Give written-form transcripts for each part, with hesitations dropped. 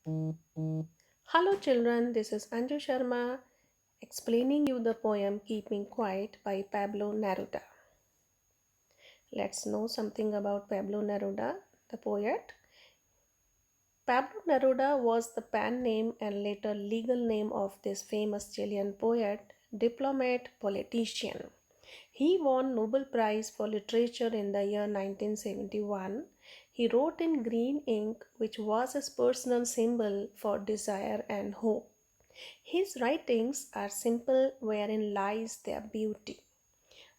Hello children, this is Anju Sharma explaining you the poem Keeping Quiet by Pablo Neruda. Let's know something about Pablo Neruda, the poet. Pablo Neruda was the pen name and later legal name of this famous Chilean poet, diplomat, politician. He won Nobel Prize for Literature in the year 1971. He wrote in green ink, which was his personal symbol for desire and hope. His writings are simple, wherein lies their beauty.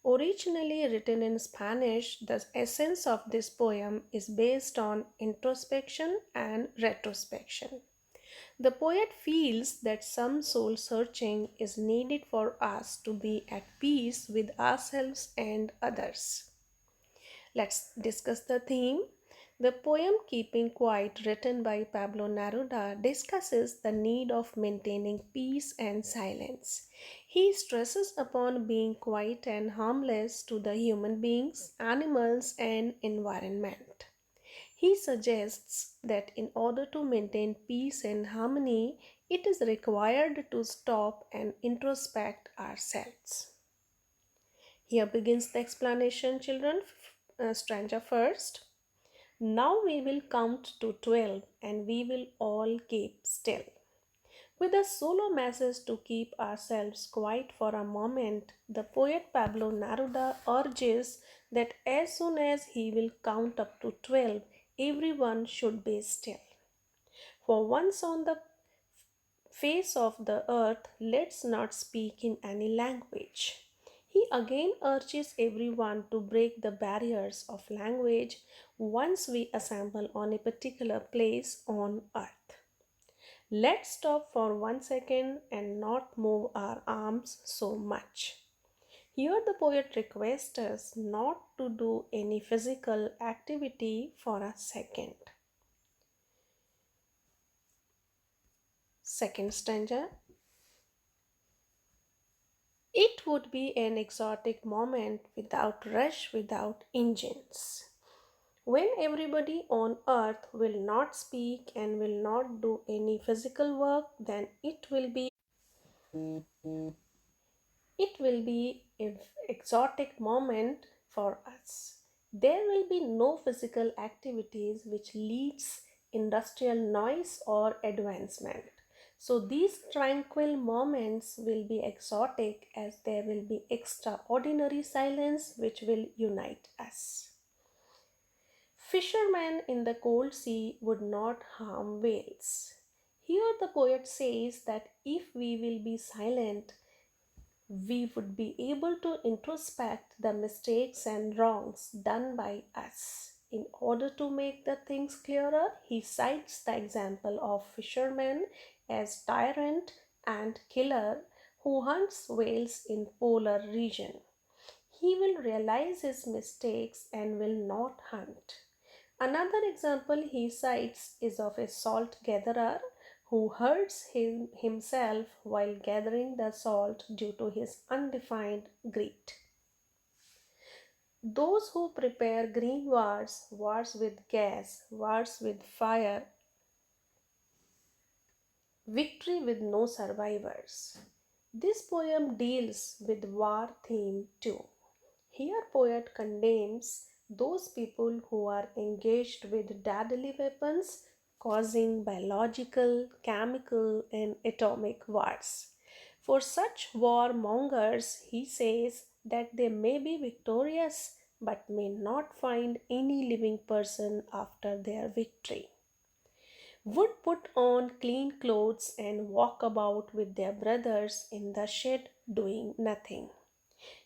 Originally written in Spanish, the essence of this poem is based on introspection and retrospection. The poet feels that some soul searching is needed for us to be at peace with ourselves and others. Let's discuss the theme. The poem Keeping Quiet, written by Pablo Neruda, discusses the need of maintaining peace and silence. He stresses upon being quiet and harmless to the human beings, animals, and environment. He suggests that in order to maintain peace and harmony, it is required to stop and introspect ourselves. Here begins the explanation, children. Stanza first. Now we will count to 12 and we will all keep still. With a solo message to keep ourselves quiet for a moment, the poet Pablo Neruda urges that as soon as he will count up to 12, everyone should be still. For once on the face of the earth, let's not speak in any language. He again urges everyone to break the barriers of language once we assemble on a particular place on earth. Let's stop for 1 second and not move our arms so much. Here, the poet requests us not to do any physical activity for a second. Second stanza. It would be an exotic moment without rush, without engines. When everybody on earth will not speak and will not do any physical work, then it will be an exotic moment for us. There will be no physical activities which leads industrial noise or advancement. So these tranquil moments will be exotic as there will be extraordinary silence which will unite us. Fishermen in the cold sea would not harm whales. Here the poet says that if we will be silent, we would be able to introspect the mistakes and wrongs done by us. In order to make the things clearer, he cites the example of fishermen as tyrant and killer who hunts whales in polar region. He will realize his mistakes and will not hunt. Another example he cites is of a salt gatherer who hurts himself while gathering the salt due to his undefined greed. Those who prepare green wars, wars with gas, wars with fire, victory with no survivors. This poem deals with war theme too. Here poet condemns those people who are engaged with deadly weapons causing biological, chemical and atomic wars. For such warmongers, he says that they may be victorious but may not find any living person after their victory. Would put on clean clothes and walk about with their brothers in the shed doing nothing.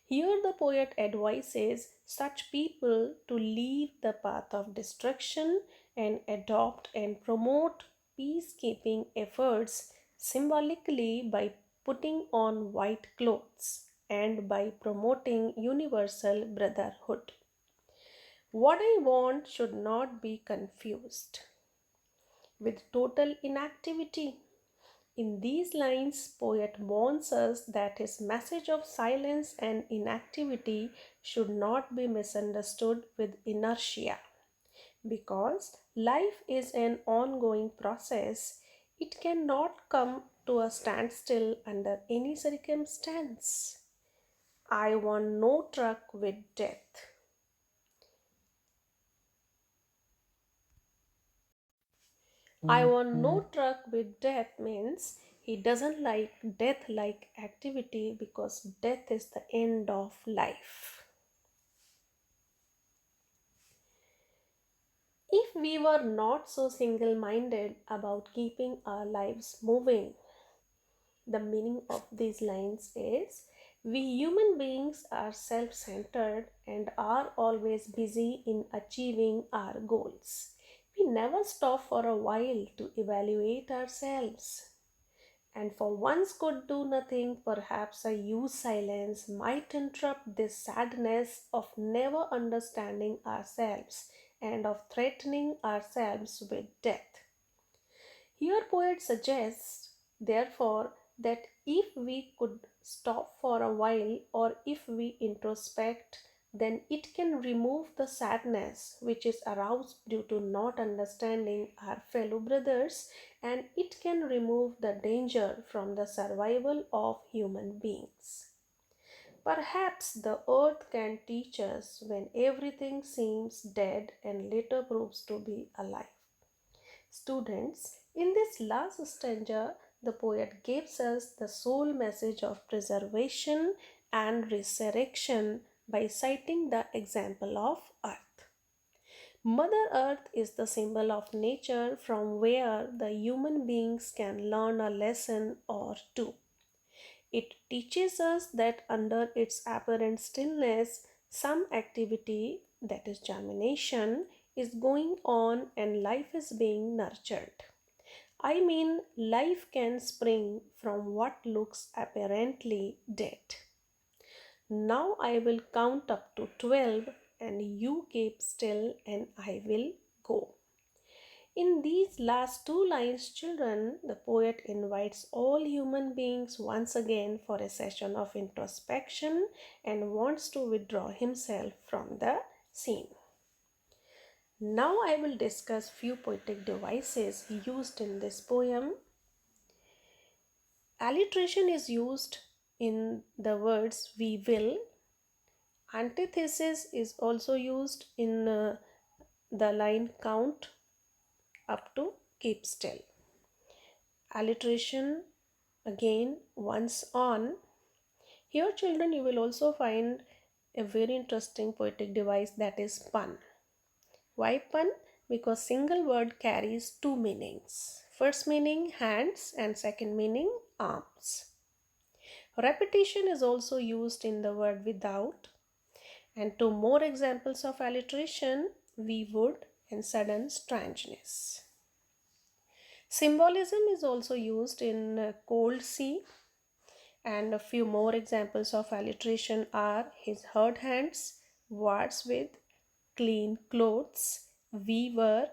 Here, the poet advises such people to leave the path of destruction and adopt and promote peacekeeping efforts symbolically by putting on white clothes and by promoting universal brotherhood. What I want should not be confused with total inactivity. In these lines, poet warns us that his message of silence and inactivity should not be misunderstood with inertia because life is an ongoing process. It cannot come to a standstill under any circumstance. I want no truck with death. I want no truck with death means he doesn't like death like activity because death is the end of life. If we were not so single minded about keeping our lives moving, the meaning of these lines is we human beings are self centered and are always busy in achieving our goals. We never stop for a while to evaluate ourselves. And for once could do nothing, perhaps a used silence might interrupt this sadness of never understanding ourselves and of threatening ourselves with death. Here, poet suggests, therefore, that if we could stop for a while or if we introspect, then it can remove the sadness which is aroused due to not understanding our fellow brothers, and it can remove the danger from the survival of human beings. Perhaps the earth can teach us when everything seems dead and later proves to be alive. Students, in this last stanza, the poet gives us the sole message of preservation and resurrection by citing the example of earth. Mother Earth is the symbol of nature from where the human beings can learn a lesson or two. It teaches us that under its apparent stillness, some activity, that is germination, is going on and life is being nurtured. I mean, life can spring from what looks apparently dead. Now I will count up to 12 and you keep still and I will go. In these last two lines, children, the poet invites all human beings once again for a session of introspection and wants to withdraw himself from the scene. Now I will discuss few poetic devices used in this poem. Alliteration is used in the words we will. Antithesis is also used in the line count up to keep still. Alliteration again once on. Here, children, you will also find a very interesting poetic device, that is pun. Why pun? Because single word carries two meanings. First meaning hands and second meaning arms. Repetition is also used in the word without. And two more examples of alliteration, we would and sudden strangeness. Symbolism is also used in cold sea, and a few more examples of alliteration are his hurt hands, words with, clean clothes, we were,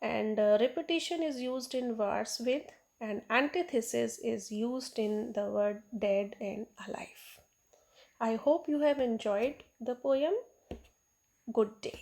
and repetition is used in words with, and antithesis is used in the word dead and alive. I hope you have enjoyed the poem. Good day.